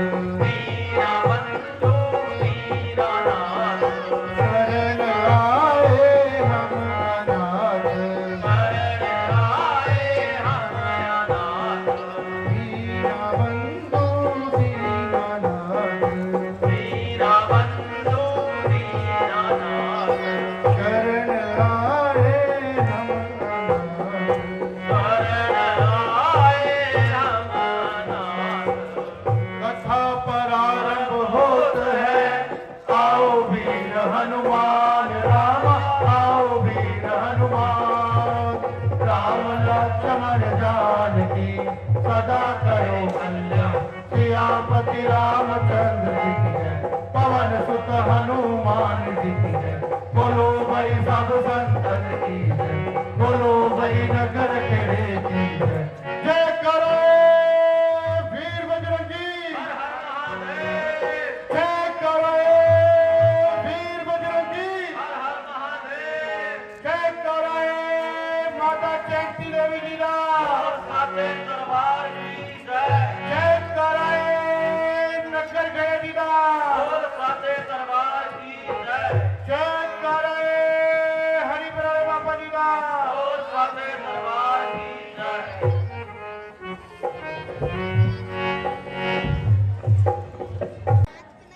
मीरा बंधु मीरा नाथ, शरण आए हम अनाथ, शरण आए हम अनाथ, मीरा बंधु दीनानाथ, मीरा बंधु मीरा नाथ, शरण आए हम अनाथ। शरण आए हम अनाथ। कथा प्रारंभ होत है, आओ वीर हनुमान राम, आओ वीर हनुमान। राम लक्ष्मण जानकी सदा करो कल्याण, सियापति रामचंद्र जी की जय, पवन सुत हनुमान जी की जय। बोलो भाई सब संतन की जय, बोलो भाई नगर खेड़े की जय। जय करो वीर बजरंगी, हर हर महादेव, जय करो वीर बजरंगी, हर हर महादेव। जय करो माता चैती देवी जी का, और साथे दरबार की जय, जय करो नगर गए जी का, और साथे दरबार की जय, जय करो हरि प्यारे बाबा जी का। और साथे दरबार की जय।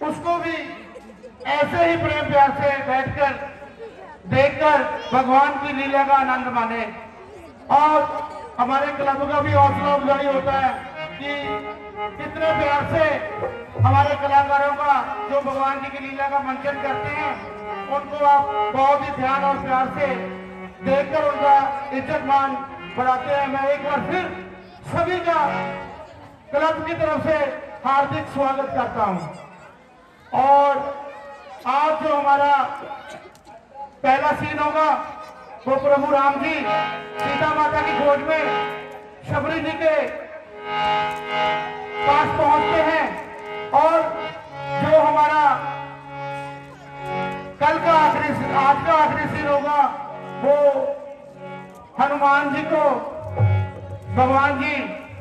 उसको भी ऐसे ही प्रेम प्यार से बैठकर देखकर भगवान की लीला का आनंद माने। और हमारे क्लब का भी हौसला अफजाई होता है कि कितने प्यार से हमारे कलाकारों का जो भगवान जी की लीला का मंचन करते हैं, उनको आप बहुत ही ध्यान और प्यार से देखकर उनका इज्जत मान बढ़ाते हैं। मैं एक बार फिर सभी का क्लब की तरफ से हार्दिक स्वागत करता हूं। और आज जो हमारा पहला सीन होगा वो प्रभु राम जी सीता माता की खोज में शबरी जी के पास पहुंचते हैं। और जो हमारा कल का आज का आखिरी सीन होगा वो हनुमान जी को भगवान जी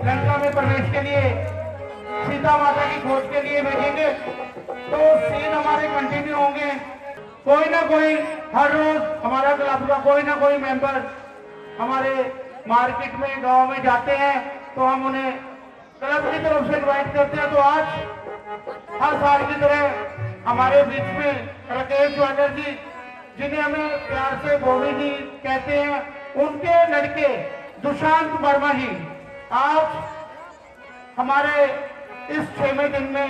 लंका में प्रवेश के लिए सीता माता की खोज के लिए भेजेंगे। तो सीन हमारे कंटिन्यू होंगे। कोई ना कोई हर रोज हमारा क्लब का कोई ना कोई मेंबर हमारे मार्केट में गांव में जाते हैं, तो हम उन्हें क्लब की तरफ से इनवाइट करते हैं। तो आज हर साल की तरह हमारे बीच में राकेश ज्वेलर जी, जिन्हें हमें प्यार से बोवी जी कहते हैं, उनके लड़के दुशांत वर्मा जी आज हमारे इस 6वें दिन में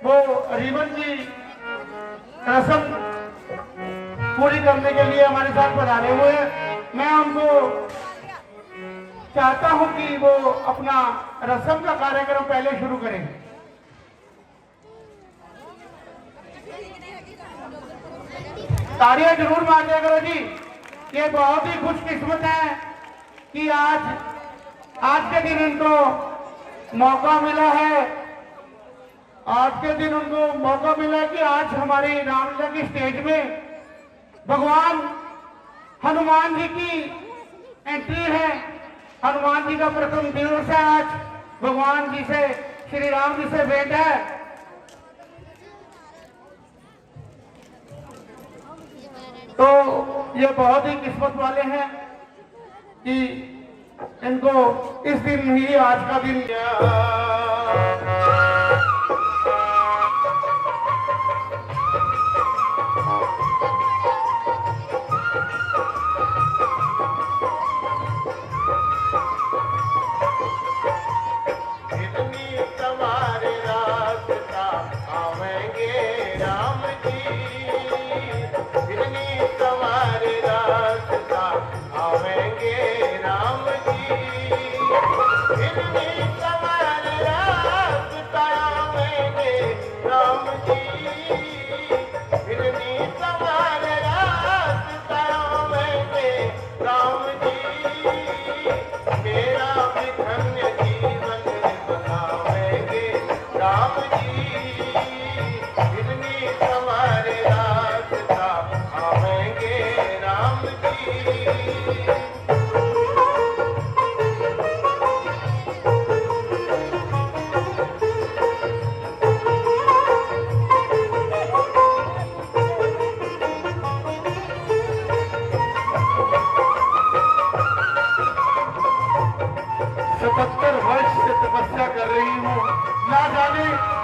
वो रिबन की रस्म पूरी करने के लिए हमारे साथ पधारे हुए हैं। मैं उनको चाहता हूं कि वो अपना रस्म का कार्यक्रम पहले शुरू करें। तालियां जरूर मार दिया करो जी। ये बहुत ही खुशकिस्मत है कि आज के दिन इनको मौका मिला है। आज के दिन उनको मौका मिला कि आज हमारी रामलीला की स्टेज में भगवान हनुमान जी की एंट्री है। हनुमान जी का प्रथम दिवस है आज। भगवान जी से, श्री राम जी से भेंट है। तो ये बहुत ही किस्मत वाले हैं कि इनको इस दिन ही, आज का दिन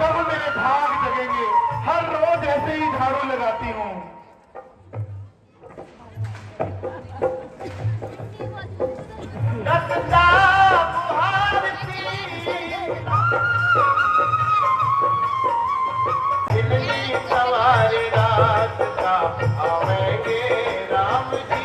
कब मेरे भाग जगेंगे। हर रोज ऐसे ही झाड़ू लगाती हूँ। रसदा बुहार सी दिल्ली सवारी रात का आवेंगे राम जी।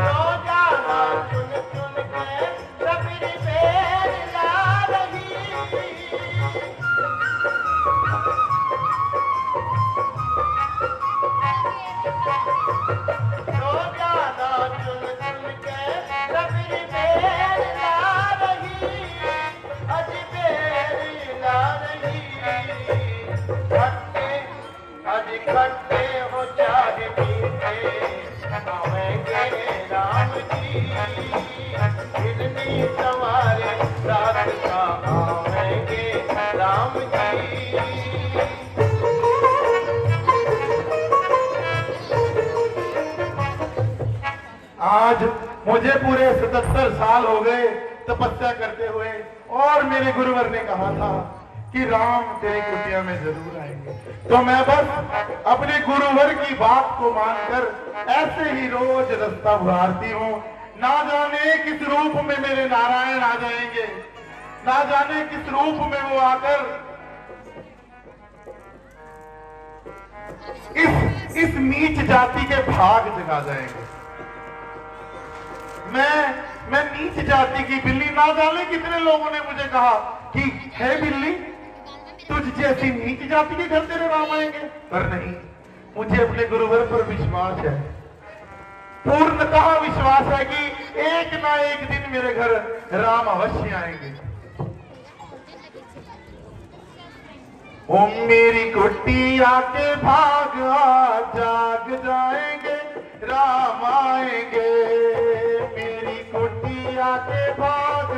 रोजाना चुन चुन के सबरी बेर ला रही। रोजाना चुन चुन के सबरी बेर ला रही। अज बेर ला रही। खट्टे अज खट्टे हो चाहे मीठे आवेंगे राम जी। दिल्ली सवारे रात का आवेंगे राम जी। आज मुझे पूरे 77 साल हो गए तपस्या करते हुए, और मेरे गुरुवर ने कहा था कि राम तेरी कुटिया में जरूर आएंगे। तो मैं बस अपने गुरुवर की बात को मानकर ऐसे ही रोज रास्ता बुहारती हूँ। ना जाने किस रूप में मेरे नारायण आ जाएंगे, ना जाने किस रूप में वो आकर इस नीच जाति के भाग जगा जाएंगे। मैं नीच जाति की बिल्ली, ना जाने कितने लोगों ने मुझे कहा कि है बिल्ली तुझ जैसी नीच जाति के घर तेरे राम आएंगे, पर नहीं, मुझे अपने गुरुवर पर विश्वास है, पूर्णतः विश्वास है कि एक ना एक दिन मेरे घर राम अवश्य आएंगे। ओ मेरी कुटिया के भाग जाग जाएंगे राम आएंगे। मेरी कुटिया के भाग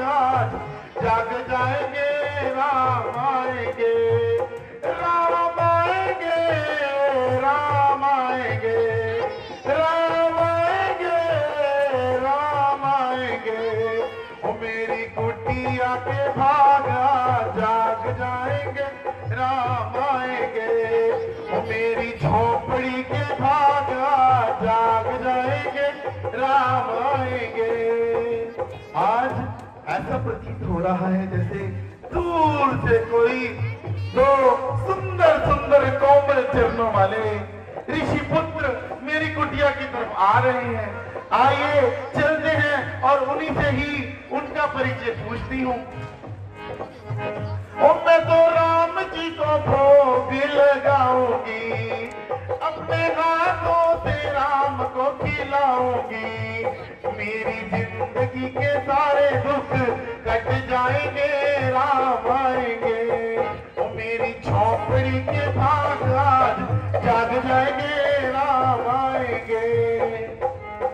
जाग जाएंगे राम आएंगे। राम आएंगे राम आएंगे राम आएंगे राम आएंगे। ओ मेरी कुटिया के भाग जाग जाएंगे राम आएंगे। ओ मेरी झोपड़ी के भाग जाग जाएंगे राम आएंगे। आज ऐसा प्रतीत हो रहा है जैसे दूर से कोई दो सुंदर सुंदर कोमल चरणों वाले ऋषि पुत्र मेरी कुटिया की तरफ आ रहे हैं। आइए चलते हैं और उन्हीं से ही उनका परिचय पूछती हूँ। ओ मैं तो राम जी को भोग लगाऊंगी, अपने हाथों से राम को खिलाऊंगी। मेरी जिंदगी के सारे दुख कट जाएंगे राम आएंगे। ओ मेरी झोपड़ी के भाग आज जाग जाएंगे राम आएंगे।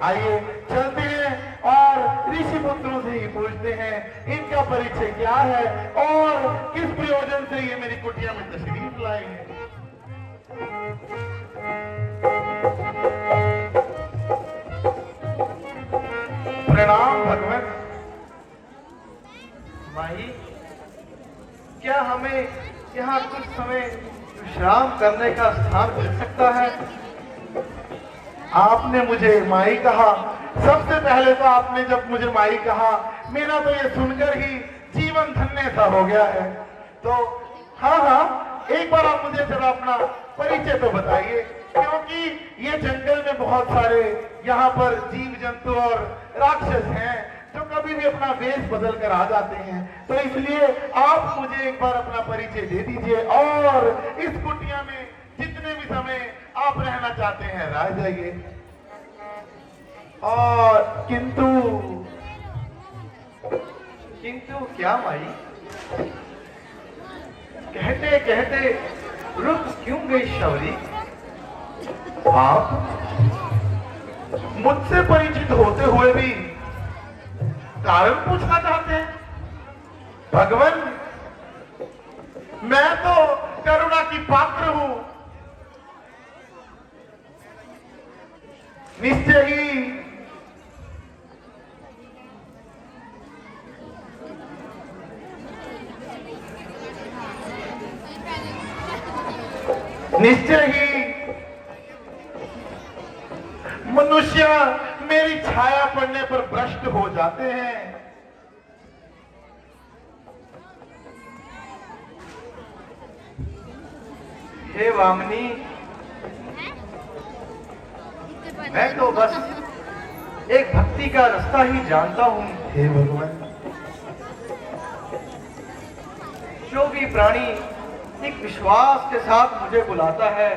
आइए चलते हैं और ऋषि पुत्रों से ही पूछते हैं इनका परिचय क्या है और किस प्रयोजन से ये मेरी कुटिया में तशरीफ लाए हैं। प्रणाम भगवान। माही, क्या हमें यहाँ कुछ समय विश्राम करने का स्थान मिल सकता है? आपने मुझे माई कहा, सबसे पहले तो आपने जब मुझे माई कहा, मेरा तो ये सुनकर ही जीवन धन्य सा हो गया है। तो हाँ, एक बार आप मुझे जरा अपना परिचय तो बताइए, क्योंकि ये जंगल में बहुत सारे यहाँ पर जीव जंतु और राक्षस हैं जो कभी भी अपना वेश बदल कर आ जाते हैं। तो इसलिए आप मुझे एक बार अपना परिचय दे दीजिए और इस कुटिया में जितने भी समय आप रहना चाहते हैं रह जाइए। और किंतु क्या माई? कहते कहते रुक क्यों गई शौरी? आप मुझसे परिचित होते हुए भी कारण पूछना चाहते हैं? भगवान, मैं तो करुणा की पात्र हूं। निश्चय ही मनुष्य मेरी छाया पड़ने पर भ्रष्ट हो जाते हैं। हे वामनी, मैं तो बस एक भक्ति का रास्ता ही जानता हूं। हे भगवान, जो भी प्राणी एक विश्वास के साथ मुझे बुलाता है,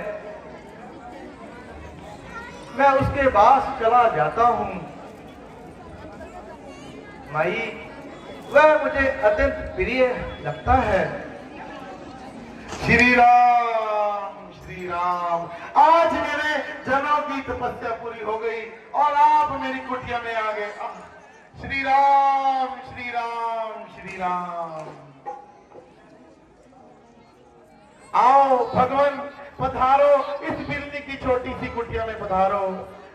मैं उसके पास चला जाता हूं। माई, वह मुझे अत्यंत प्रिय लगता है। श्री राम, श्री राम। आज मेरे जनों की तपस्या पूरी हो गई और आप मेरी कुटिया में आ गए। श्री राम, श्री राम, श्री राम। आओ भगवान, पधारो, इस बिल्ली की छोटी सी कुटिया में पधारो।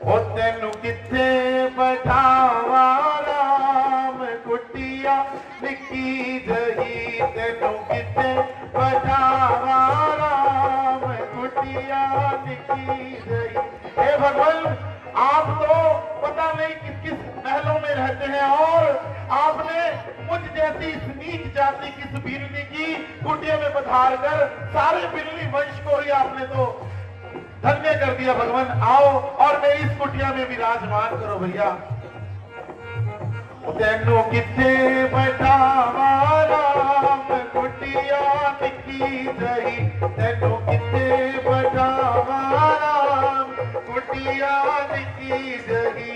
ओ तेनू किथे बैठावा राम, कुटिया निकी जही। तेनू किथे बैठावा राम, कुटिया निकी जही। हे भगवान, आप तो पता नहीं किस किस महलों में रहते हैं और आपने मुझ जैसी इस नीच जाति की इस बिल्ली की कुटिया में पधार कर सारे बिल्ली वंश को ही आपने तो धन्य कर दिया। भगवान, आओ और मेरी इस कुटिया में विराजमान करो भैया। तेनू किथे बैठावा राम, कुटिया निकी जही। तेनू किथे बैठावा राम, कुटिया निकी जही।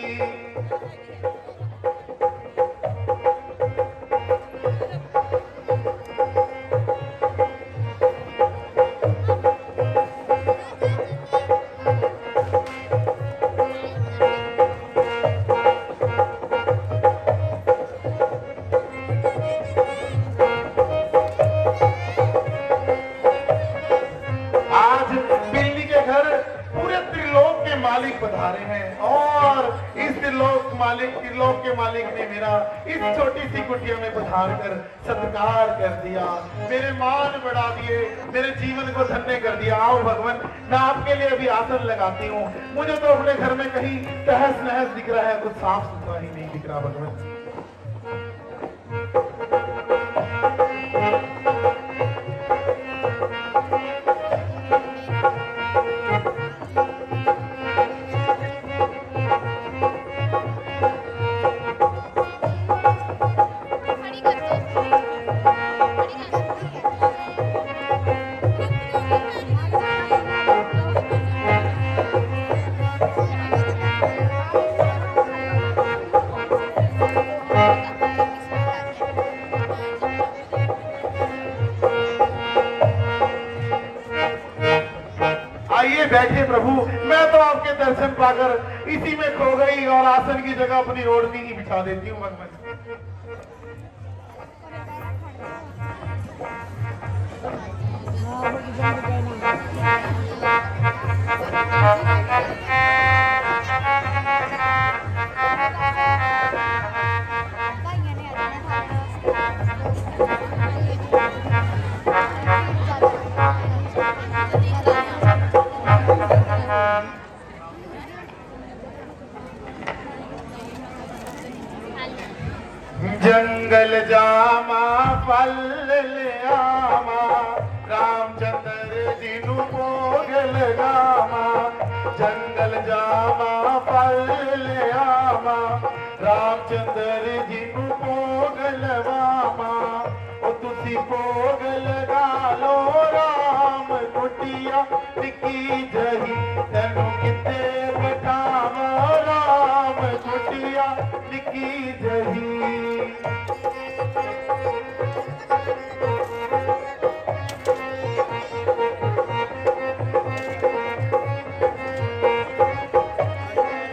मालिक पधारे हैं और इस त्रिलोक के मालिक ने मेरा इस छोटी सी कुटिया में पधार कर सत्कार कर दिया, मेरे मान बढ़ा दिए, मेरे जीवन को धन्य कर दिया। आओ भगवान, मैं आपके लिए अभी आसन लगाती हूँ। मुझे तो अपने घर में कहीं तहस नहस दिख रहा है, कुछ साफ सुथरा ही नहीं दिख रहा भगवान। बैठे प्रभु, मैं तो आपके दर्शन पाकर इसी में खो गई और आसन की जगह अपनी ओढ़नी ही बिछा देती हूँ भगवान। जंगल जामा फल ले आमा, रामचंद्र जी नु भोग लगामा। जंगल जामा फल ले आमा, रामचंद्र जी नु भोग लगामा। ओ तुसी भोग लगा लो राम, कुटिया निकी जही। तेनू किते बैठावा राम, कुटिया निकी जही।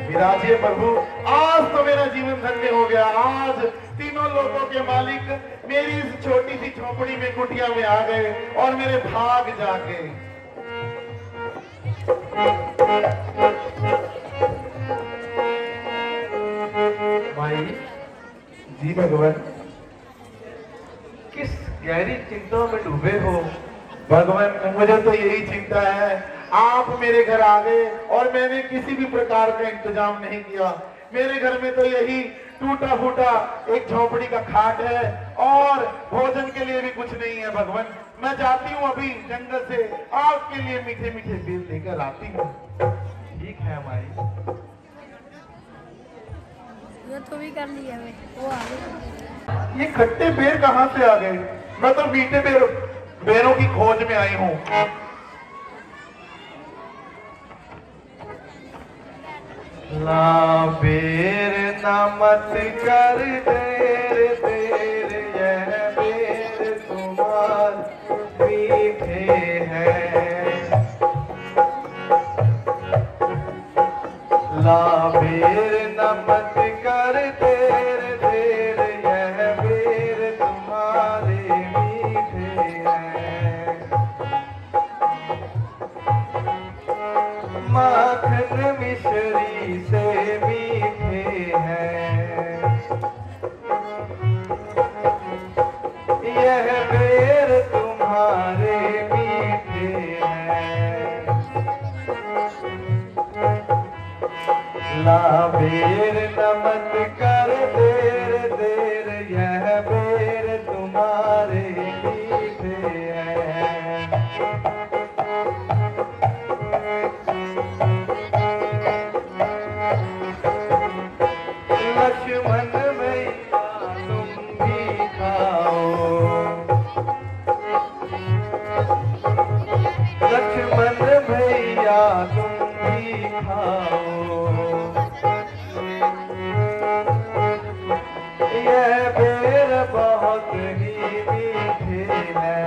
विराजिए प्रभु, आज तो मेरा जीवन धन्य हो गया। गया। आज तीनों लोगों के मालिक मेरी इस छोटी सी झोपड़ी में कुटिया में आ गए और मेरे भाग जागे। माई, जी भगवान। किस गहरी चिंता में डूबे हो? भगवान मुझे तो यही चिंता है, आप मेरे घर आ गए और मैंने किसी भी प्रकार का इंतजाम नहीं किया। मेरे घर में तो यही टूटा फूटा एक झोपड़ी का खाट है और भोजन के लिए भी कुछ नहीं है। भगवान मैं जाती हूँ अभी जंगल से, आपके लिए मीठे मीठे बेल लेकर आती हूँ। ठीक है माई। ये तो भी कर लिया मैं, वो आ गया। ये खट्टे बेर कहाँ से आ गए? मैं तो मीठे बेरों की खोज में आई हूँ। ला बेर न मत कर देर देर, यह बेर तुम्हार मीठे हैं। ला बेर न मत कर देर देर, यह बेर तुम्हारे मीठे हैं। माखन मिश्री से मीठे हैं, यह बेर तुम्हारे मीठे हैं। ला बेर न मत कर देर देर, यह बेर तुम्हारे मीठे हैं। लक्ष्मण भैया तुम भी खाओ, लक्ष्मण भैया तुम भी खाओ, यह बेर बहुत ही मीठे हैं।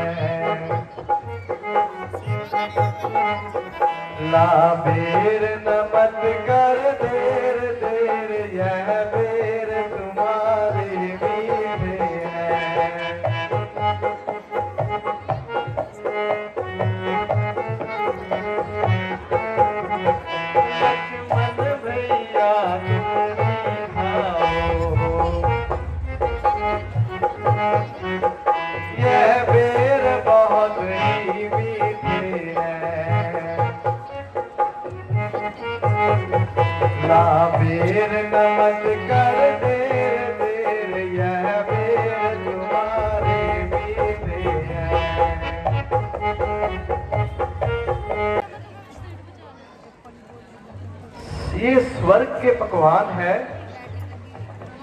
ला बेर न मत कर देर देर, यह बेर तुम्हारे मीठे हैं। लक्ष्मण भैया तुम भी खाओ, यह बेर बहुत ही मीठे हैं। ला बेर न मत कर देर देर, यह बेर तुम्हारे मीठे हैं। ये स्वर्ग के पकवान है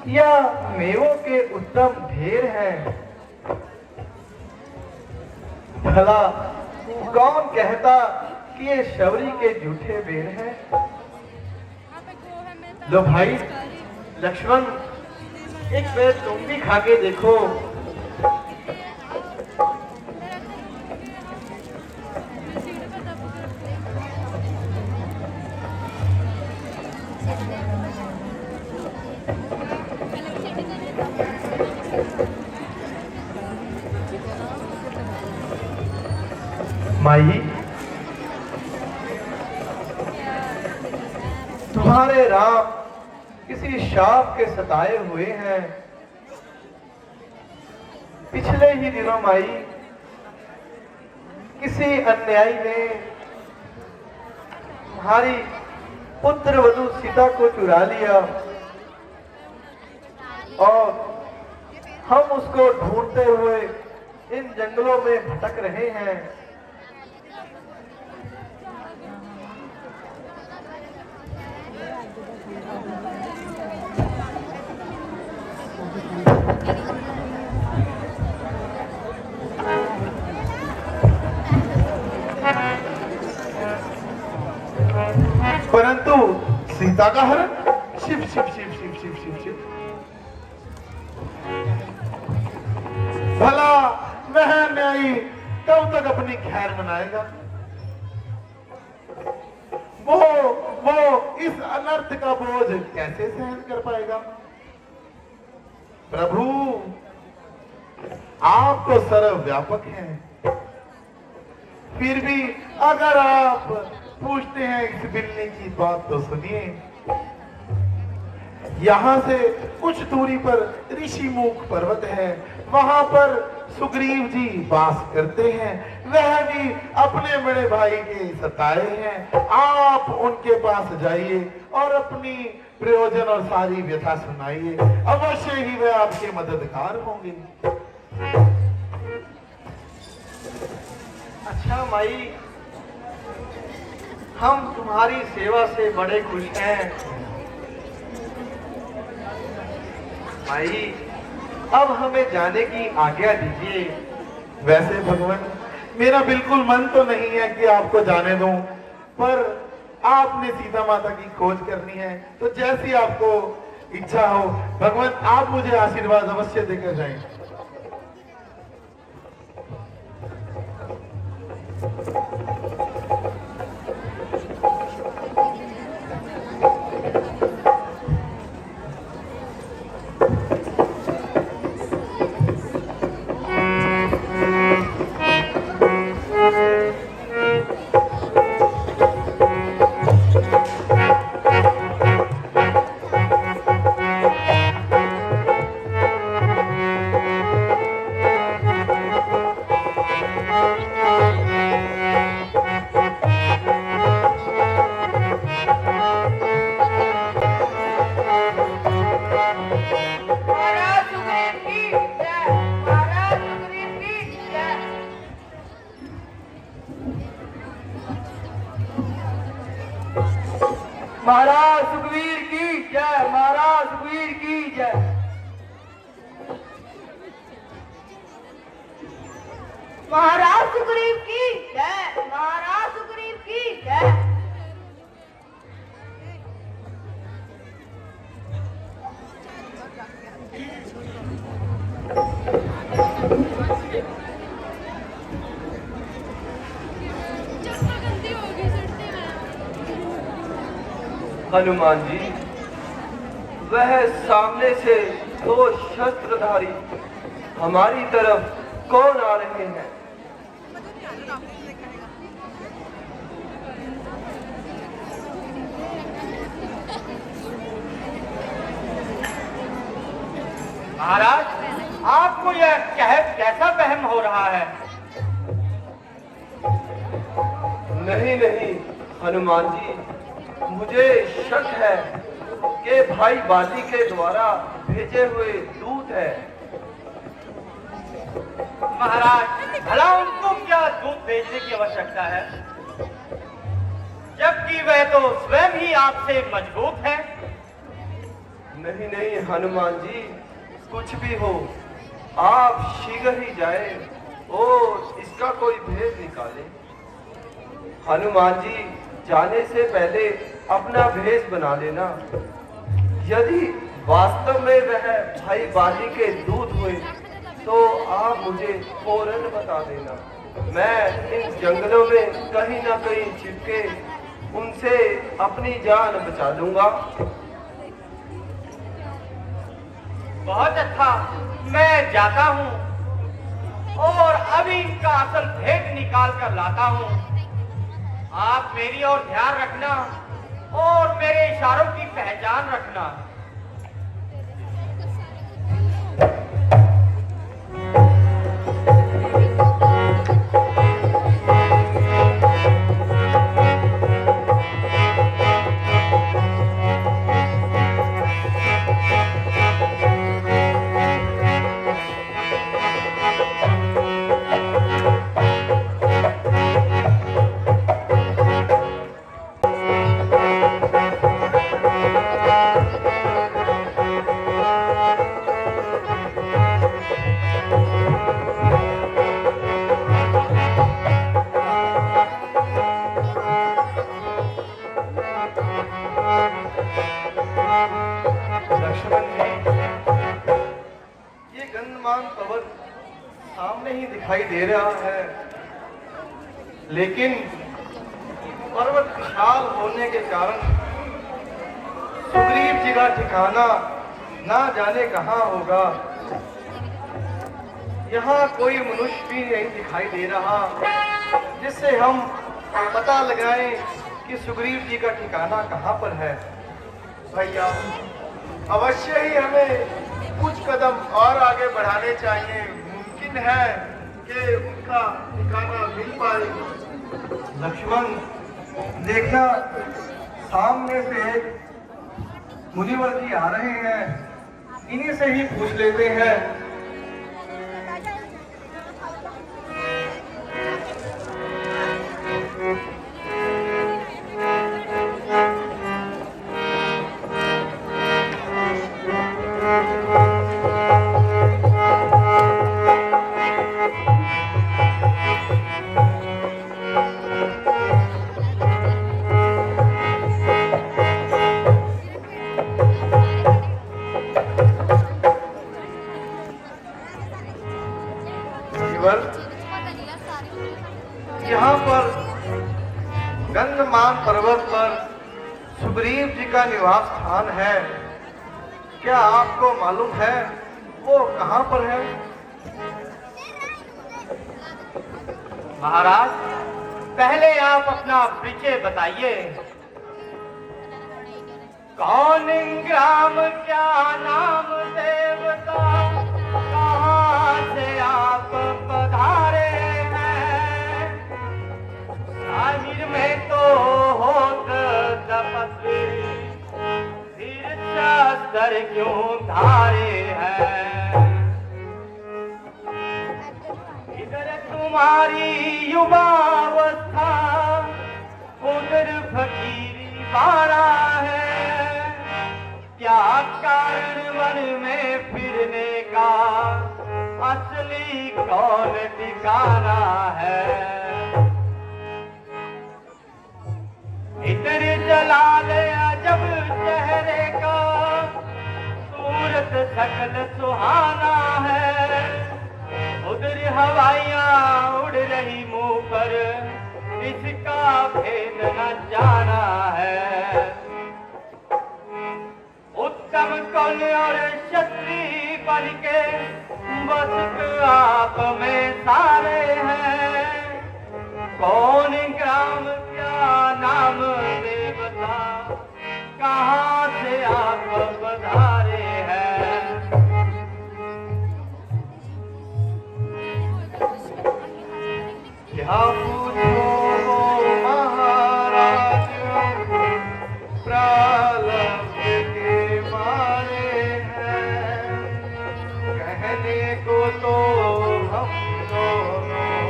या मेवों के उत्तम ढेर हैं? भला कौन कहता कि ये शबरी के जूठे बेर हैं? लो भाई लक्ष्मण, एक बेर तुम भी खा के देखो। माई, तुम्हारे राम किसी शाप के सताए हुए हैं। पिछले ही दिनों माई किसी अन्यायी ने तुम्हारी पुत्र वधू सीता को चुरा लिया और हम उसको ढूंढते हुए इन जंगलों में भटक रहे हैं। परंतु सीता का हरण शिव शिव शिव शिव शिव शिव शिव। भला वह न्यायी कब तक अपनी खैर मनाएगा? वो इस अनर्थ का बोझ कैसे सहन कर पाएगा? प्रभु आप तो सर्वव्यापक हैं, फिर भी अगर आप पूछते हैं इस बिल्ली की बात तो सुनिए। यहां से कुछ दूरी पर ऋषिमुख पर्वत है, वहां पर सुग्रीव जी वास करते हैं। वह भी अपने बड़े भाई के सताए हैं। आप उनके पास जाइए और अपनी प्रयोजन और सारी व्यथा सुनाइए, अवश्य ही वे आपके मददगार होंगे। अच्छा माई, हम तुम्हारी सेवा से बड़े खुश हैं। माई, अब हमें जाने की आज्ञा दीजिए। वैसे भगवान, मेरा बिल्कुल मन तो नहीं है कि आपको जाने दूं, पर आपने सीता माता की खोज करनी है, तो जैसी आपको इच्छा हो भगवान, आप मुझे आशीर्वाद अवश्य देकर जाएं। महाराज सुग्रीव की जय। महाराज सुग्रीव की जय। महाराज सुग्रीव की जय। महाराज सुग्रीव की जय। महाराज सुग्रीव की जय। महाराज सुग्रीव की जय। हनुमान जी, वह सामने से दो शस्त्रधारी हमारी तरफ कौन आ रहे हैं? महाराज, आपको यह कैसा वहम हो रहा है? नहीं नहीं हनुमान जी, मुझे शक है कि भाई बाली के द्वारा भेजे हुए दूत है। महाराज, भला उनको क्या दूध भेजने की आवश्यकता है, जबकि वह तो स्वयं ही आपसे मजबूत है। नहीं नहीं हनुमान जी, कुछ भी हो, आप शीघ्र ही जाए और इसका कोई भेद निकाले। हनुमान जी, जाने से पहले अपना भेष बना लेना। यदि वास्तव में वह भाई बाली के दूत हुए तो आप मुझे फौरन बता देना। मैं इन जंगलों में कहीं ना कहीं छिपके उनसे अपनी जान बचा लूंगा। बहुत अच्छा, मैं जाता हूँ और अभी इनका असल भेद निकाल कर लाता हूँ। आप मेरी ओर ध्यान रखना और मेरे इशारों की पहचान रखना। लक्ष्मण जी, ये गंधमान पर्वत सामने ही दिखाई दे रहा है, लेकिन पर्वत विशाल होने के कारण सुग्रीव जी का ठिकाना ना जाने कहाँ होगा। यहाँ कोई मनुष्य भी नहीं दिखाई दे रहा जिससे हम पता लगाएं कि सुग्रीव जी का ठिकाना कहाँ पर है। भैया अवश्य ही हमें कुछ कदम और आगे बढ़ाने चाहिए। मुमकिन है कि उनका ठिकाना मिल पाए। लक्ष्मण देखना, सामने से एक मुनिवर जी आ रहे हैं, इन्हीं से ही पूछ लेते हैं। यहाँ पर गंधमान पर्वत पर सुग्रीव जी का निवास स्थान है। क्या आपको मालूम है वो कहाँ पर है? महाराज, पहले आप अपना परिचय बताइए। कौन ग्राम, क्या नाम देवता, कहाँ से आप पधारे हैं? आखिर में तो होत तपस्वी, सिर शास्त्र क्यों धारे हैं? इधर तुम्हारी युवावस्था, उधर फकीरी बाड़ा है। क्या कारण वन में फिरने का असली कौन ठिकाना है? इधर जलाल अजब चेहरे का, सूरत सकल सुहाना है। उधर हवाइयां उड़ रही मुंह पर, इसका भेद न जाना है। उत्तम कौन और क्षत्रिय बन के बस आप में सारे हैं। कौन ग्राम, क्या नाम देवता, कहाँ से आप पधारे हैं? क्या पूछो महाराज, प्रलभ के मारे हैं। कहने को तो हम दोनों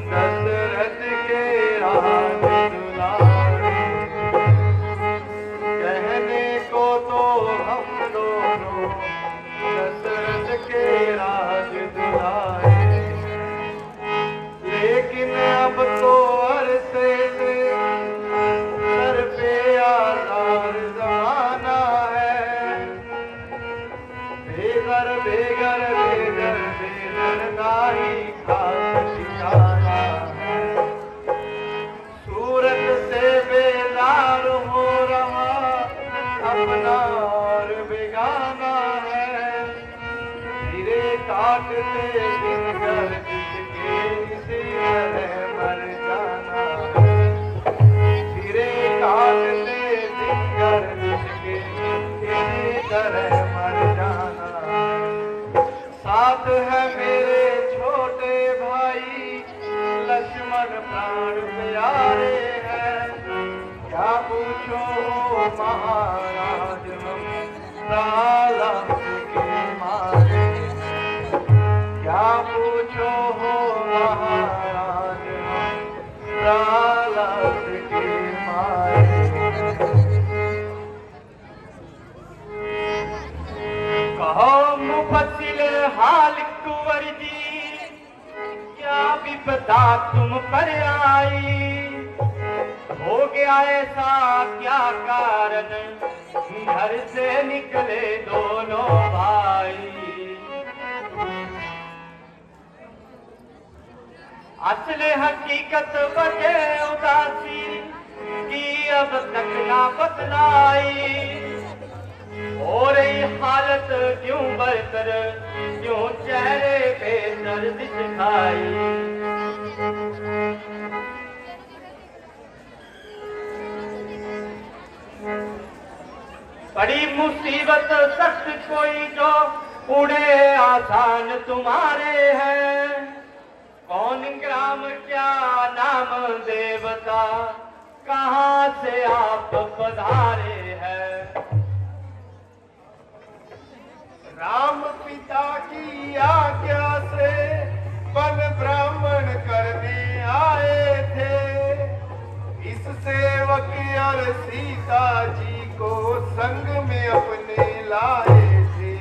दशरथ के राज दुलारे, कहने को तो हम दोनों दशरथ के राज दुलारे। लेकिन अब तो अरसे से सर पे आधार जमाना है। बेगर बेगर बेगर बेगर नाही खास ठिकाना है। सूरत से बेदार हो रहा अपना और बेगाना है। सिरे काटते दिन कर जिसके इसी तरह मर जाना है। सिरे काटते दिन कर जिसके इसी तरह मर जाना है। साथ है मेरे छोटे भाई लक्ष्मण प्राण प्यारे हैं। क्या पूछो महाराज, हम प्रहलाद के मारे। क्या पूछो हो महाराज, हम प्रहलाद के मारे। कहो मुफस्सिल हाल कुंवर जी, क्या विपदा तुम पर आई? हो गया ऐसा क्या कारण, घर से निकले दोनों भाई? असले हकीकत बचे उदासी की अब तक ना बतलाई। हो रही हालत क्यों बरतर, क्यों चेहरे पे दर्द दिखाई। बड़ी मुसीबत सख्त कोई जो उड़े आसान तुम्हारे हैं। कौन ग्राम क्या नाम देवता, कहाँ से आप पधारे हैं। राम पिता की आज्ञा से वन ब्राह्मण करने आए थे। इस सेवक और सीता जी को संग में अपने लाए थे।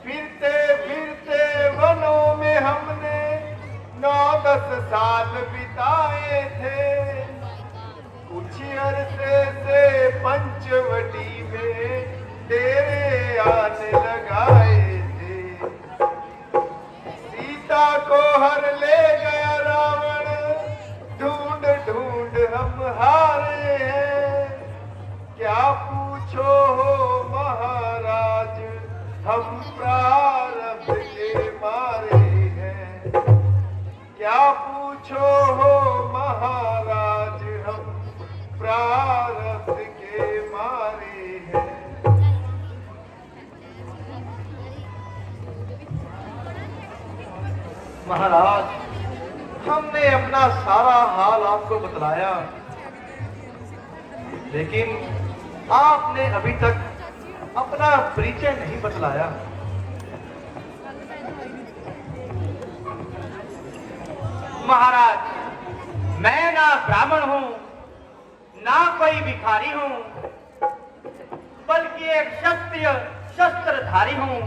फिरते फिरते वनों में हमने 9-10 साल बिताए थे। कुछ अरसे से पंचवटी में डेरे आने लगाए थे। सीता को हर ले गया रावण, ढूंढ ढूंढ हम हारे हैं। क्या पूछो हो महाराज, हम प्रारब्ध के मारे हैं। क्या पूछो हो महाराज, हम प्रारब्ध के मारे हैं। महाराज, हमने अपना सारा हाल आपको बतलाया, लेकिन आपने अभी तक अपना परिचय नहीं बतलाया। महाराज, मैं ना ब्राह्मण हूं, ना कोई भिखारी हूं, बल्कि एक क्षत्रिय शस्त्रधारी हूं।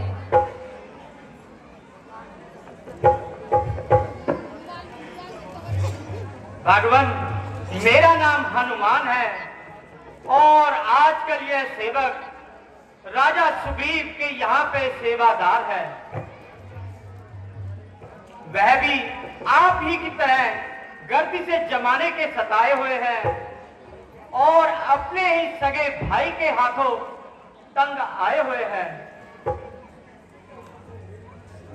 भगवान, मेरा नाम हनुमान है और आजकल यह सेवक राजा सुग्रीव के यहाँ पे सेवादार है। वह भी आप ही की तरह गर्दी से जमाने के सताए हुए हैं और अपने ही सगे भाई के हाथों तंग आए हुए हैं।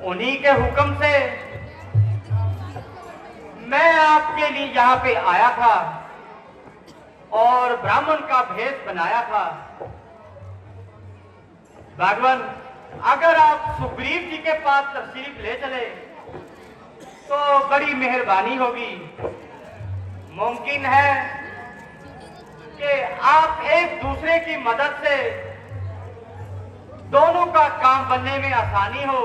उन्हीं के हुक्म से मैं आपके लिए यहाँ पे आया था और ब्राह्मण का भेष बनाया था। भगवान, अगर आप सुग्रीव जी के पास तशरीफ ले चले तो बड़ी मेहरबानी होगी। मुमकिन है कि आप एक दूसरे की मदद से दोनों का काम बनने में आसानी हो।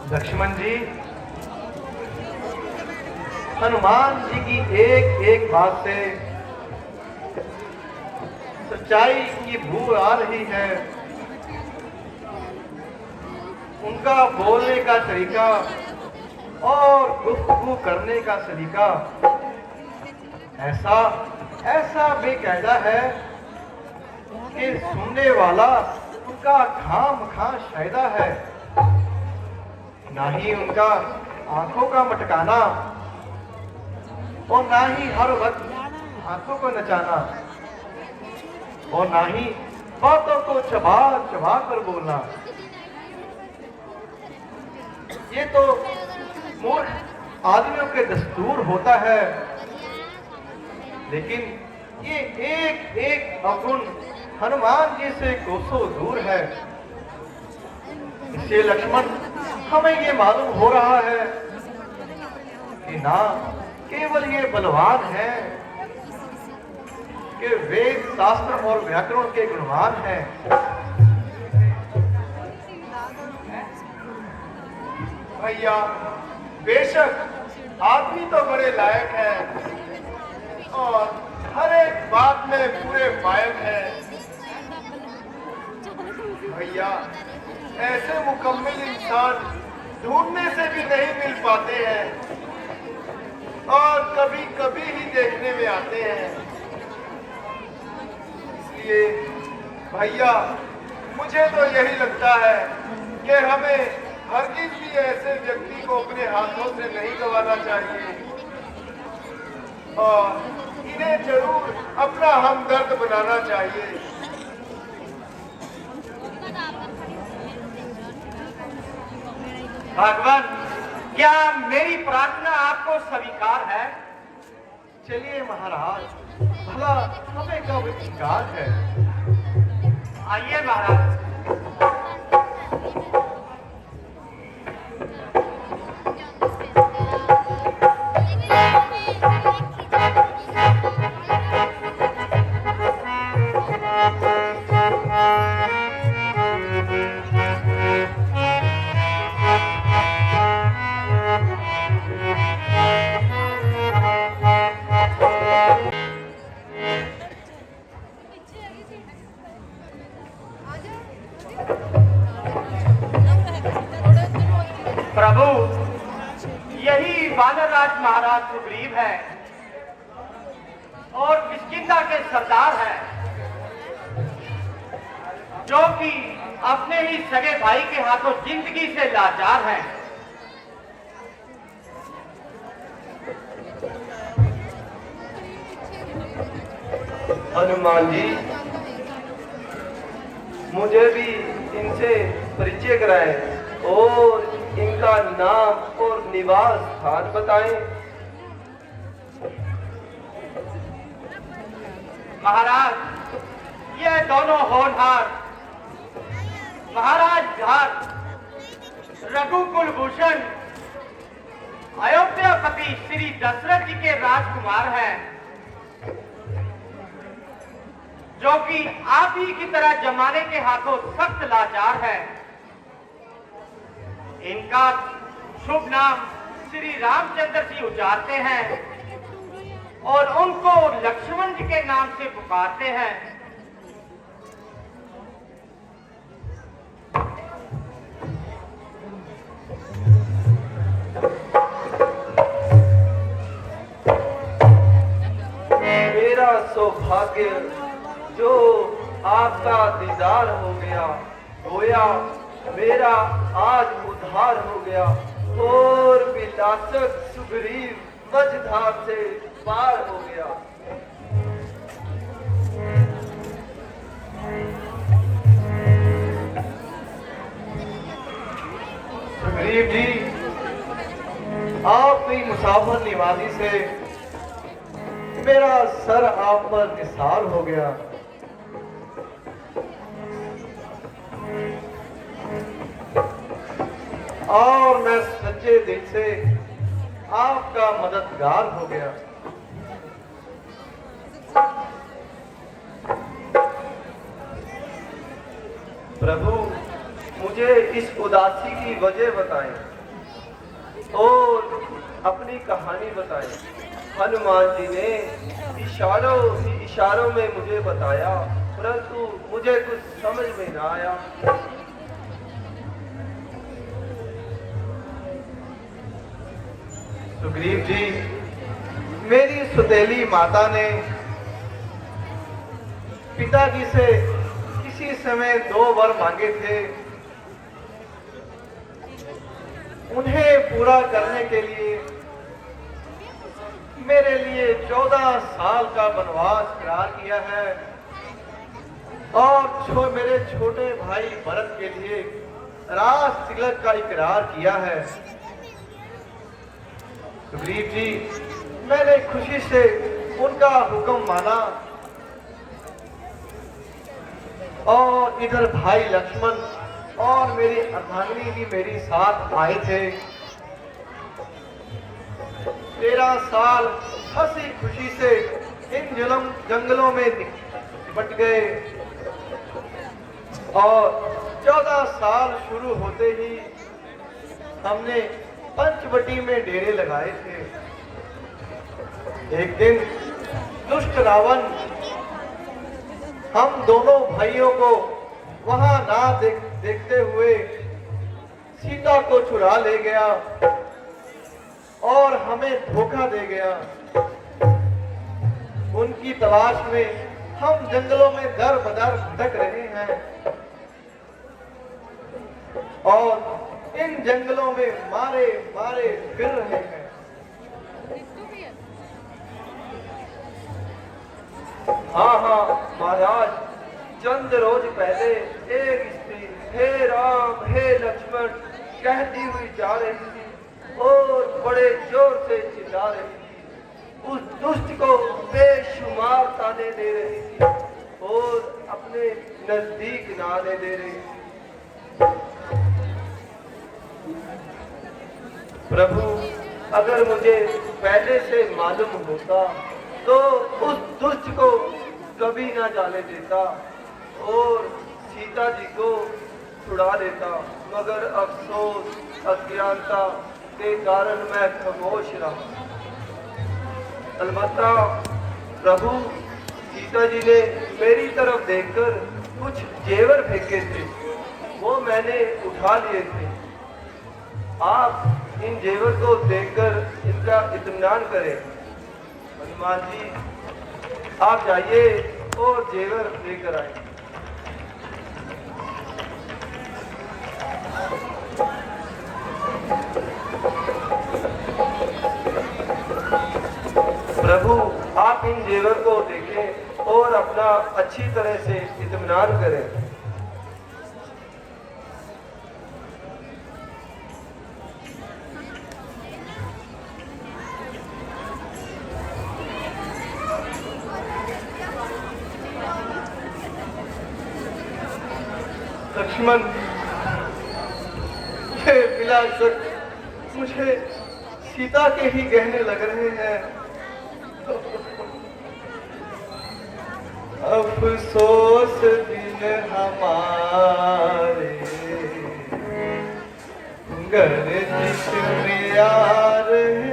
लक्ष्मण जी, हनुमान जी की एक एक बात से सच्चाई की बू आ रही है। उनका बोलने का तरीका और गुफ्तगू करने का सलीका ऐसा ऐसा बेकायदा है कि सुनने वाला उनका खाम खा शायदा है। ना ही उनका आंखों का मटकाना और ना ही हर वक्त आंखों को नचाना और ना ही बातों को चबा चबा कर बोलना। ये तो मूर्ख आदमियों के दस्तूर होता है, लेकिन ये एक एक अवगुण हनुमान जी से कोसों दूर है। इससे लक्ष्मण, हमें ये मालूम हो रहा है कि ना केवल ये बलवान है कि वेद शास्त्र और व्याकरण के गुणवान हैं, भैया बेशक आदमी तो बड़े लायक है और हर एक बात में पूरे फायक है। भैया ऐसे मुकम्मल इंसान ढूंढने से भी नहीं मिल पाते हैं और कभी कभी ही देखने में आते हैं। इसलिए भैया मुझे तो यही लगता है कि हमें हरगिज भी ऐसे व्यक्ति को अपने हाथों से नहीं गंवाना चाहिए। और इन्हें जरूर अपना हमदर्द बनाना चाहिए। भगवान, क्या मेरी प्रार्थना आपको स्वीकार है? चलिए महाराज, भला हमें कब इंकार है। आइए महाराज। प्रभु, यही वानरराज महाराज सुग्रीव है और किष्किंधा के सरदार हैं, जो कि अपने ही सगे भाई के हाथों जिंदगी से लाचार हैं। हनुमान जी, मुझे भी इनसे परिचय कराएं और इनका नाम और निवास स्थान बताएं। महाराज, ये दोनों होनहार महाराज घाट रघुकुल भूषण अयोध्यापति श्री दशरथ जी के राजकुमार हैं, जो कि आप ही की तरह जमाने के हाथों सख्त लाचार है। इनका शुभ नाम श्री रामचंद्र जी उच्चारते हैं और उनको लक्ष्मण जी के नाम से पुकारते हैं। मेरा सौभाग्य जो आपका दीदार हो गया, गोया मेरा आज उद्धार हो गया और विलासक सुग्रीव मझधार से पार हो गया। सुग्रीव जी, आपकी मुसाफिर निवासी से मेरा सर आप पर निसार हो गया। और मैं सच्चे दिल से आपका मददगार हो गया। प्रभु, मुझे इस उदासी की वजह बताएं और अपनी कहानी बताएं। हनुमान जी ने इशारों में मुझे बताया, परंतु मुझे कुछ समझ में ना आया। सुग्रीव जी, मेरी सुतेली माता ने पिताजी से किसी समय 2 वर मांगे थे। उन्हें पूरा करने के लिए मेरे लिए 14 साल का वनवास करार किया है और मेरे छोटे भाई भरत के लिए राज तिलक का इकरार किया है। सुग्रीव जी, मैंने खुशी से उनका हुक्म माना और इधर भाई लक्ष्मण और मेरी अर्धांगिनी भी मेरी साथ आए थे। 13 साल हंसी खुशी से इन जंगलों में निपट गए और 14 साल शुरू होते ही हमने पंचवटी में डेरे लगाए थे। एक दिन दुष्ट रावण हम दोनों भाइयों को वहां ना देखते हुए सीता को चुरा ले गया और हमें धोखा दे गया। उनकी तलाश में हम जंगलों में दर बदर भटक रहे हैं और इन जंगलों में मारे मारे फिर रहे हैं। हाँ हाँ महाराज, चंद रोज पहले एक स्त्री हे राम हे लक्ष्मण कहती हुई जा रही थी और बड़े जोर से चिल्ला रही थी। उस दुष्ट को बेशुमार ताने दे रही थी और अपने नजदीक न आने दे रही थी। प्रभु, अगर मुझे पहले से मालूम होता तो उस दुष्ट को कभी ना जाने देता और सीता जी को छुड़ा देता, मगर अफसोस अज्ञानता के कारण मैं खामोश रहा। अलबत्ता प्रभु, सीता जी ने मेरी तरफ देखकर कुछ जेवर फेंके थे, वो मैंने उठा लिए थे। आप इन जेवर को देखकर इनका इत्मीनान करें। हनुमान जी, आप जाइए और जेवर लेकर आए। प्रभु, आप इन जेवर को देखें और अपना अच्छी तरह से इत्मीनान करें। लक्ष्मण, ये विलासक मुझे सीता के ही गहने लग रहे हैं। अफसोस दिन हमारे गर्दिश में आ रहे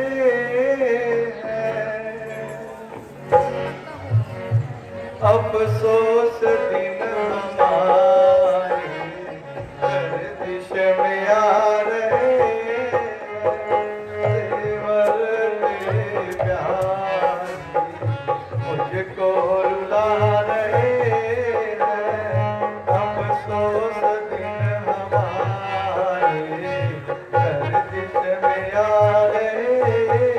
हैं। अफसोस दिन हमारे गर्दिश में आ रहे हैं। मुझको रुला रहे हैं। अफसोस दिन हमारे गर्दिश में आ रहे हैं।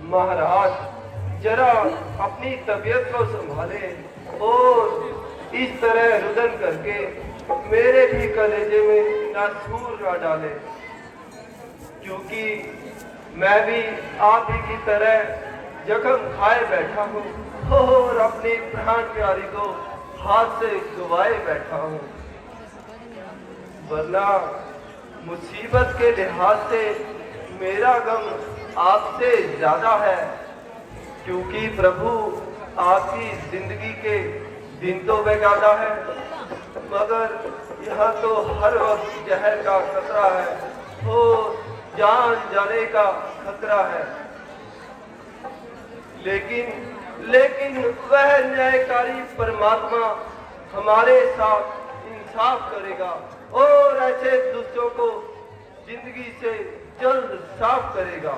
महाराज, जरा अपनी तबीयत को संभाले और इस तरह रुदन करके मेरे भी कलेजे में नासूर न डाले, क्योंकि मैं भी आप ही की तरह जख्म खाए बैठा हूँ और अपनी प्राण प्यारी को हाथ से गवाए बैठा हूँ। वरना मुसीबत के लिहाज से मेरा गम आपसे ज्यादा है, क्योंकि प्रभु आपकी जिंदगी के दिन तो बेगादा है, मगर यहाँ तो हर वक्त जहर का खतरा है, हो जान जाने का खतरा है। लेकिन वह न्यायकारी परमात्मा हमारे साथ इंसाफ करेगा और ऐसे दुष्टों को जिंदगी से जल्द साफ करेगा।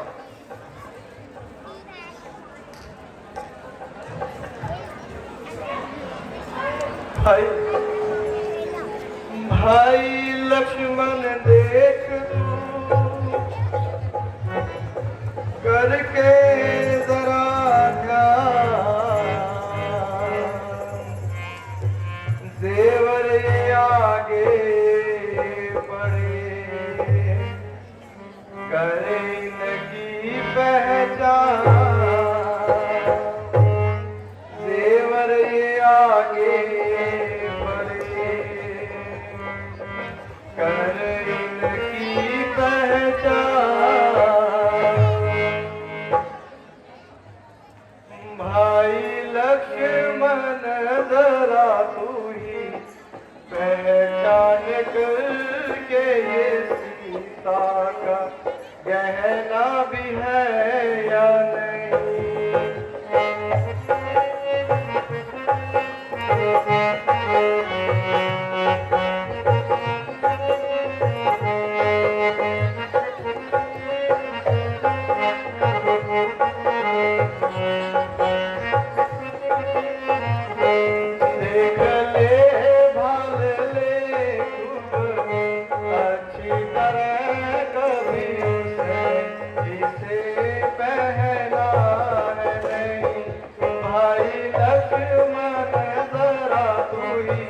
भाई लक्ष्मण देख तू करके जरा देवर आगे बढ़े करे इनकी पहचान, देवर आगे बढ़े करे इनकी पहचान। भाई लक्ष्मण जरा तू ही पहचान करके ये सीता का गहना भी है या नहीं। देख ले भाल ले खूब अच्छी तरह कभी इसे पहना है नहीं। भाई लक्ष्मण जरा तू ही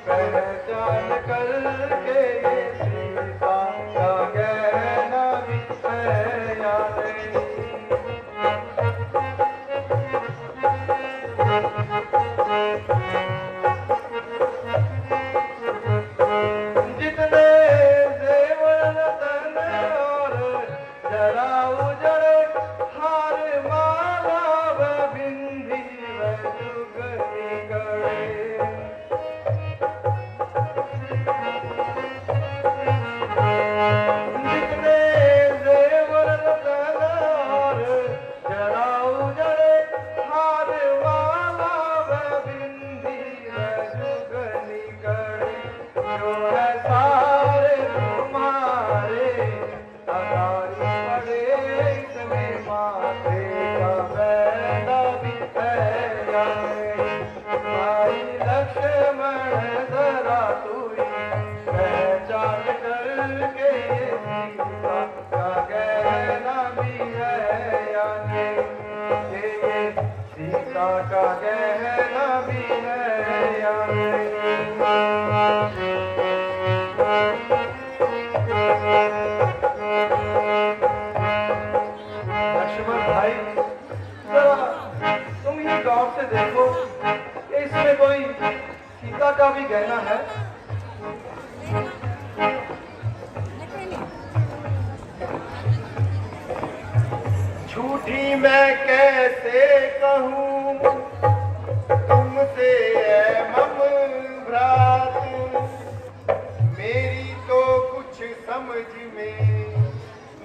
पहचान करके ये सीता का गहना भी है या नहीं। जितने जेवर रतन और जरा उजड़े हार माला व बिंदी व जुगनी गड़े। जितने जेवर रतन और जरा उजड़े हार माला व बिंदी व जुगनी गड़े। जो है सारे तुम्हारे अदारी पड़े इसमें माथे का बैला भी है या नहीं। भाई लक्ष्मण जरा तू ही पहचान करके ये सीता का गहना भी है या नहीं। ये सीता का गहना भी है या नहीं। लक्ष्मण भाई जरा तुम ही गौर से देखो कि इसमें कोई सीता का भी गहना है। झूठी मैं कैसे कहूँ तुमसे ऐ मम भ्रात, मेरी तो कुछ समझ में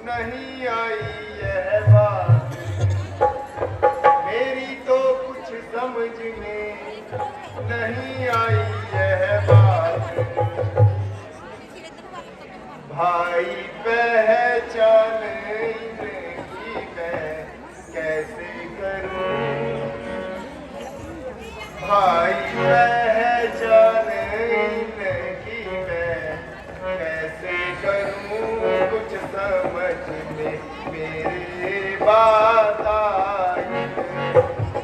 नहीं आई यह बात। मेरी तो कुछ समझ में नहीं आई यह बात। भाई पहचान इनकी मैं कैसे करूं। भाई पहचान इनकी मैं कैसे करूं। कुछ समझ में मेरे बात आई।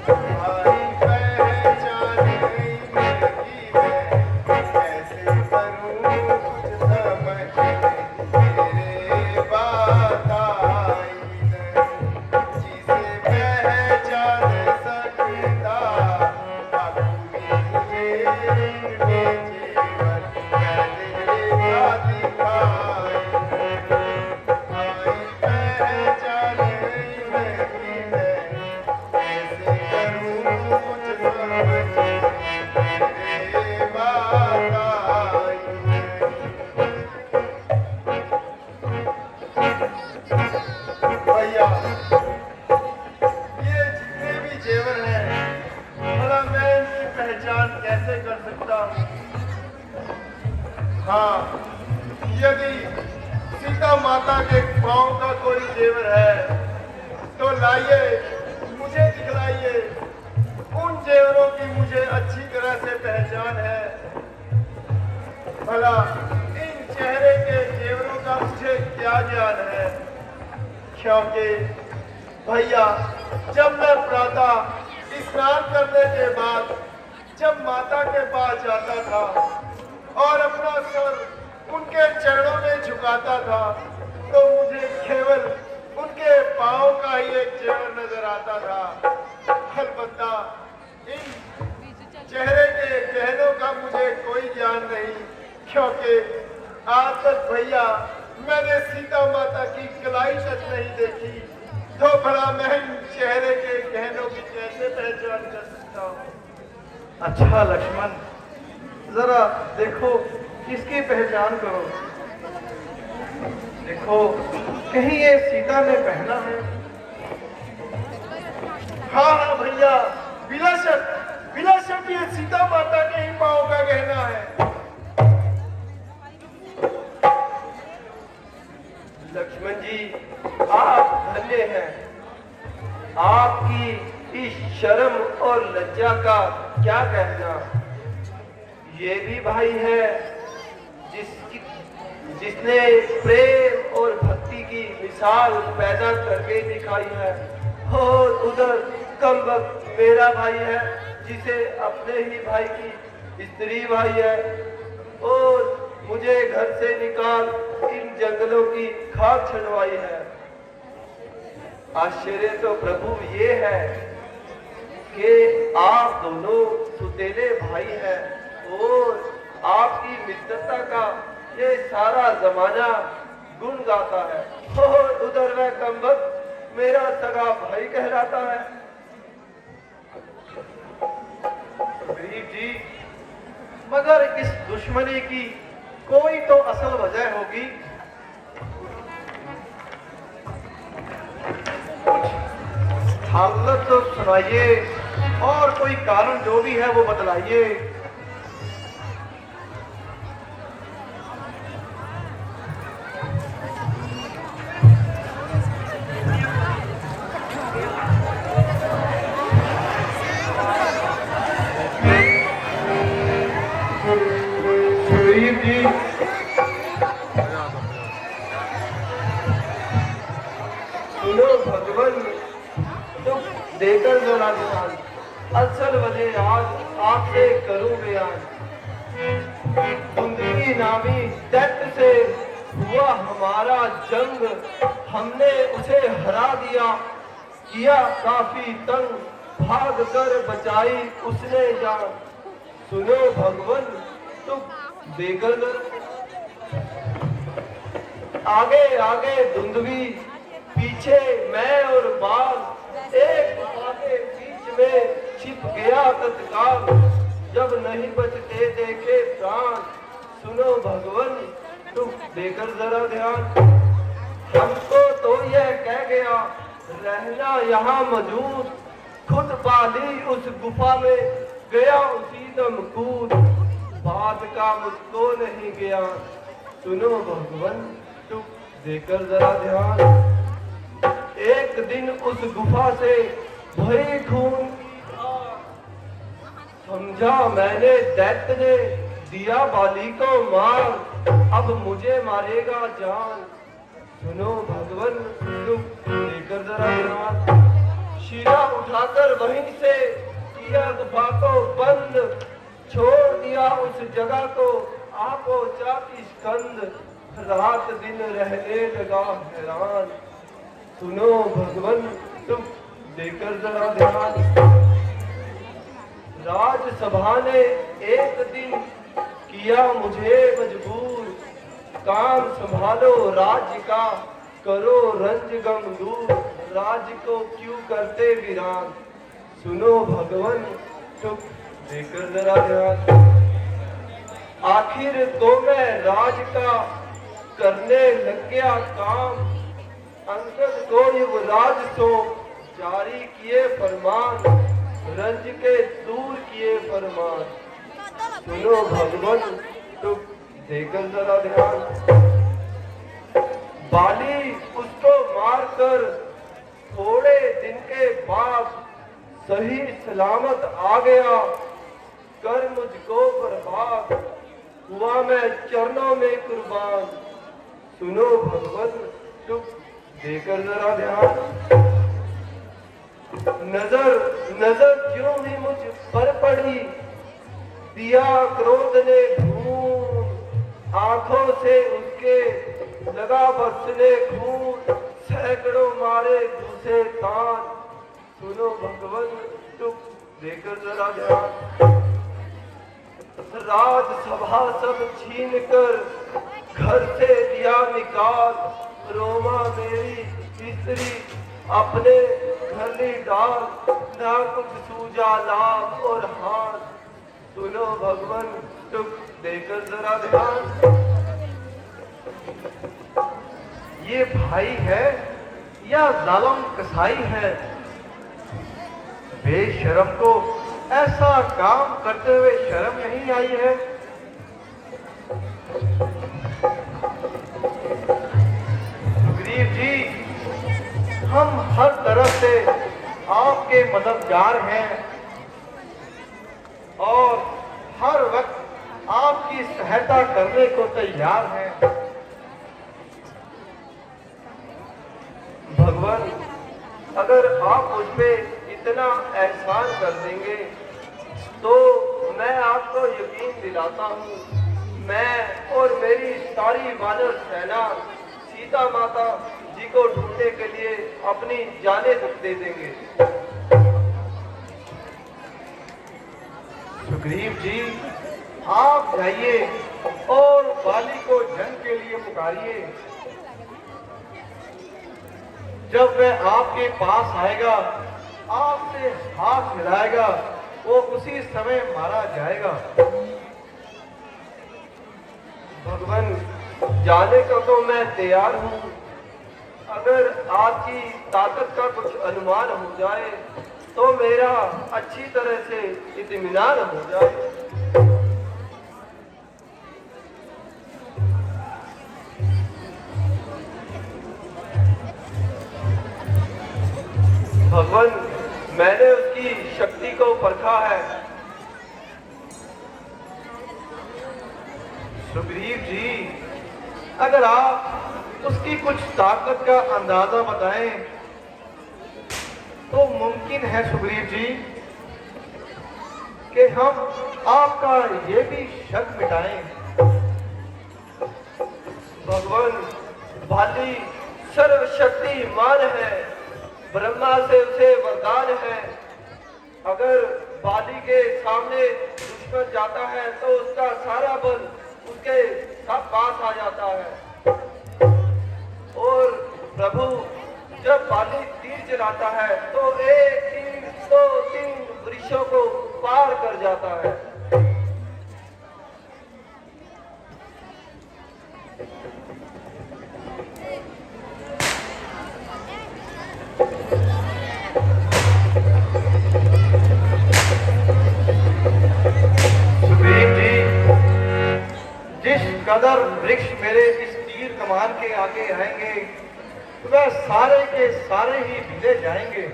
भाई पहचान इनकी मैं कैसे करूं। कुछ समझ में मेरे बात आई। जिसे पहचान सकता अपनी ये जीवन मैंने क्या दिखाई। हाँ, यदि सीता माता के पांव का कोई जेवर है तो लाइए, मुझे दिखलाइए। उन जेवरों की मुझे अच्छी तरह से पहचान है। भला इन चेहरे के जेवरों का मुझे क्या ज्ञान है? क्योंकि भैया, जब मैं प्रातः स्नान करने के बाद जब माता के पास जाता था और अपना सर उनके चरणों में झुकाता था, तो मुझे केवल उनके पांव का ही एक जेवर नजर आता था। अलबत्ता इन चेहरे के गहनों का मुझे कोई ज्ञान नहीं, क्योंकि आज तक भैया मैंने सीता माता की कलाई तक नहीं देखी। तो भला मैं इन चेहरे के गहनों की कैसे पहचान कर सकता हूँ? अच्छा लक्ष्मण, जरा देखो, किसकी पहचान करो। देखो, कहीं ये सीता ने पहना है? हाँ हाँ भैया, बिला शक ये सीता माता के ही पाँव का गहना है। लक्ष्मण जी, आप धन्य हैं। आपकी इस शर्म और लज्जा का क्या कहना। ये भी भाई है जिसने प्रेम और भक्ति की मिसाल पैदा करके दिखाई है, और उधर कमबख्त मेरा भाई है जिसे अपने ही भाई की स्त्री भाई है, और मुझे घर से निकाल इन जंगलों की खाक छुड़वाई है। आश्चर्य तो प्रभु ये है कि आप दोनों सुतेले भाई हैं, और आपकी मित्रता का ये सारा जमाना गुण गाता है, और उधर वह कमबख्त मेरा सगा भाई कहलाता है। गरीब जी, मगर इस दुश्मनी की कोई तो असल वजह होगी। हालत तो सुनाइए, और कोई कारण जो भी है वो बतलाइए। गरीब जी, सुनो भगवान, तुम देकर जरा ध्यान, असल वजह आज आपसे करूं बयान। कुंदगी नामी दैत्य से हुआ हमारा जंग, हमने उसे हरा दिया, किया काफी तंग, भाग कर बचाई उसने जान। सुनो भगवान, तुम देकर आगे आगे धुंधवी, पीछे मैं और बाल, एक गुफा के बीच में छिप गया तत्काल, जब नहीं बचते देखे प्राण। सुनो भगवान, तुम देकर जरा ध्यान, हमको तो यह कह गया रहना यहाँ मौजूद, खुद पाली उस गुफा में गया उसी दम कूद, बात का मुझको नहीं गया। सुनो भगवान, तुम देकर जरा ध्यान, एक दिन उस गुफा से भरी खून, समझा मैंने दैत्य ने दिया बाली को मार, अब मुझे मारेगा जान। सुनो भगवान, तुम देकर जरा ध्यान, शीरा उठाकर वहीं से किया गुफा को बंद, छोड़ दिया उस जगह को आपो चाकी स्कंद, रात दिन रहने लगा हैरान। सुनो भगवान, तुम देकर जरा ध्यान, राजसभा ने एक दिन किया मुझे मजबूर, काम संभालो राज्य का, करो रंज गम दूर, राज्य को क्यों करते वीरान। सुनो भगवान, तुम देकर जरा ध्यान, आखिर तो मैं राज का करने लग गया काम, अंगद को युवराज सो जारी किए फरमान, रंज के दूर किए फरमान। सुनो भगवान, तुम देकर जरा ध्यान। बाली उसको मारकर थोड़े दिन के बाद सही सलामत आ गया, कर मुझको बर्बाद, हुआ मैं चरणों में कुर्बान। सुनो भगवन चुप देकर जरा ध्यान। नजर नजर क्यों ही मुझ पर पड़ी, दिया क्रोध ने खून, आंखों से उसके लगा बरसने खून, सैकड़ों मारे दूसरे तान। सुनो भगवन चुप देकर जरा ध्यान। राजसभा सब छीन कर घर से दिया निकाल, रोमा मेरी स्त्री अपने घर ली डाल, ना कुछ सूझा लाभ और हाथ। सुनो भगवन चुप देकर जरा ध्यान। ये भाई है या जालिम कसाई है, बेशरम को ऐसा काम करते हुए शर्म नहीं आई है। सुग्रीव जी, हम हर तरफ से आपके मददगार हैं और हर वक्त आपकी सहायता करने को तैयार हैं। भगवान, अगर आप मुझ पे इतना एहसान कर देंगे तो मैं आपको यकीन दिलाता हूँ, मैं और मेरी सारी वानर सेना सीता माता जी को ढूंढने के लिए अपनी जानें दे देंगे। सुग्रीव जी, आप जाइए और बाली को जंग के लिए पुकारिए। जब वह आपके पास आएगा, आपसे हाथ मिलाएगा, वो उसी समय मारा जाएगा। भगवान, जाने को तो मैं तैयार हूँ, अगर आपकी ताकत का कुछ अनुमान हो जाए तो मेरा अच्छी तरह से इत्मीनान हो जाए। भगवान, मैंने उसकी शक्ति को परखा है। सुग्रीव जी, अगर आप उसकी कुछ ताकत का अंदाजा बताएं तो मुमकिन है सुग्रीव जी कि हम आपका ये भी शक मिटाएं। भगवान, बाली सर्वशक्तिमान है, ब्रह्मा से उसे वरदान है। अगर बाली के सामने दुश्मन जाता है तो उसका सारा बल उसके सब पास आ जाता है। और प्रभु, जब बाली तीर चलाता है तो एक तीर दो तीन वृक्षों को पार कर जाता है। कदर वृक्ष मेरे इस तीर कमान के आगे आएंगे वह सारे के सारे ही भिले जाएंगे।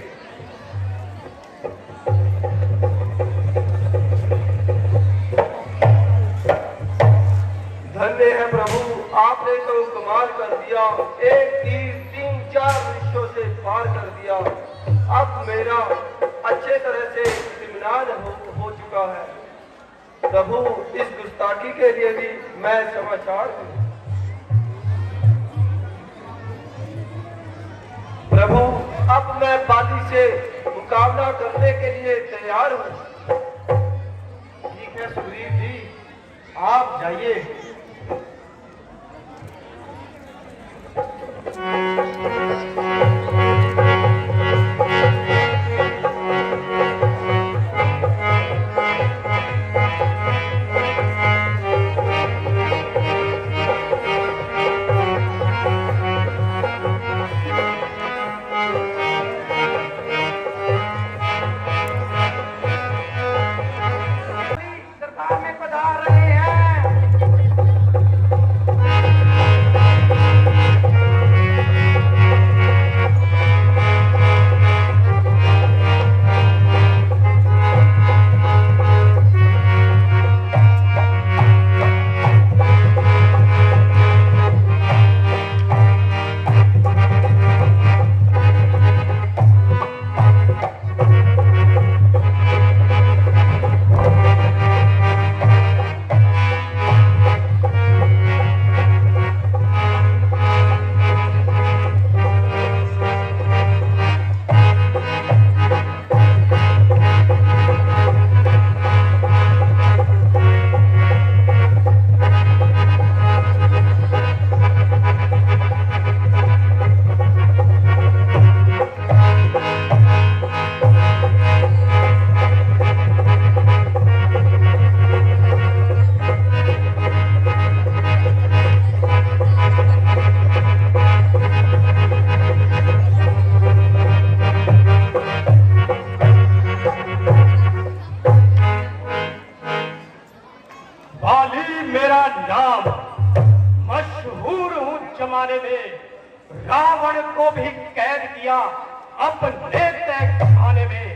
धन्य है प्रभु, आपने तो कमाल कर दिया, एक तीर 3-4 वृक्षों से पार कर दिया। अब मेरा अच्छे तरह से इत्मीनान हो चुका है। प्रभु, इस गुस्ताखी के लिए भी मैं क्षमाचार हूं। प्रभु, अब मैं बाली से मुकाबला करने के लिए तैयार हूं। ठीक है सुग्रीव जी, आप जाइए। दरबार में पधार रहे हैं। रावण को भी कैद किया अपने तय खाने में।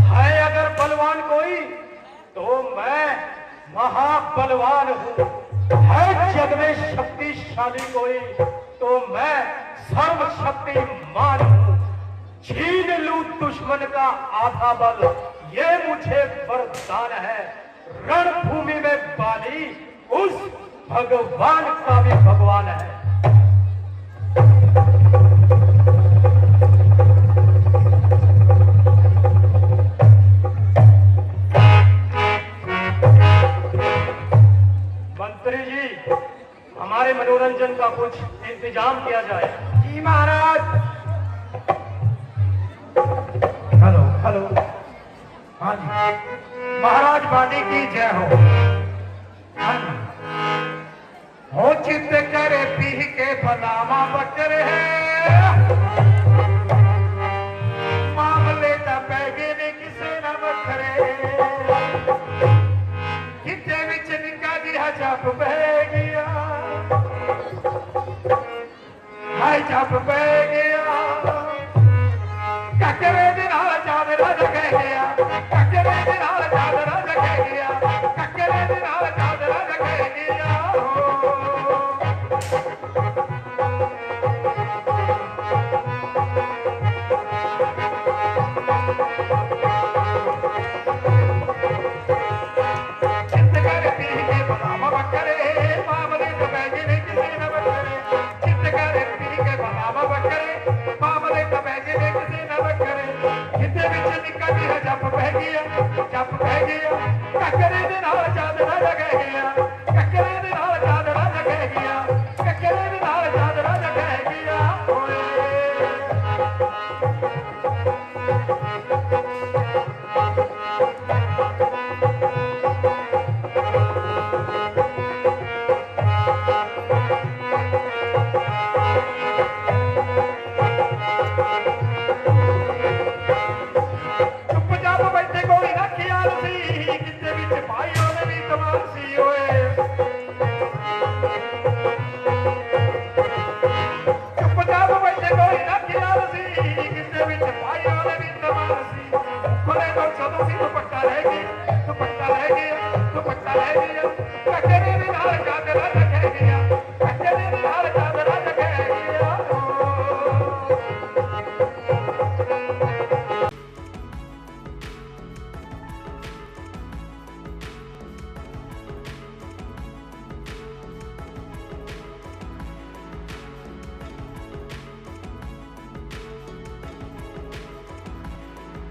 है अगर बलवान कोई तो मैं महाबलवान हूँ। है जग में शक्तिशाली कोई तो मैं सर्वशक्तिमान हूँ। छीन लूं दुश्मन का आधा बल ये मुझे वरदान है। रणभूमि में बाली उस भगवान का भी भगवान है। मंत्री जी, हमारे मनोरंजन का कुछ इंतजाम किया जाए। जी महाराज। Hello hello. हाँ जी, महाराज बाटी की जय हो। हाँ जी, हो चित करे पी के बदामा बकरे मामले का पैगे ने किसे न बखरे किते विच निका दिया जप बह गया। हाय जप बह गया ककरे दे नाल चादरा जग गया। ककरे दे नाल चादरा जग गया। ककरे दे नाल चादरा जग गया। चित कर पी के बदाम बकरे मामले तो बैगे ने किसी न बकरे। चित कर पी के बदाम बकरे मामले तो बैगे ने किसी न बकरे किते विच निका दी है जप बह गया। जप बह गया ककरे दे नाल चादरा जग गया। ककरे दे नाल चादरा जग गया। ककरे दे नाल चादरा जग गया। ओए चुपचाप बैठे कोई ना ख्याल सी किते विच पाई ओने भी कमाल सी। ओए चुपचाप बैठे कोई ना ख्याल सी किते विच पाई ओने भी कमाल सी। खुले तो सदों सी दुपट्टा रह गया। दुपट्टा रह गया। दुपट्टा रह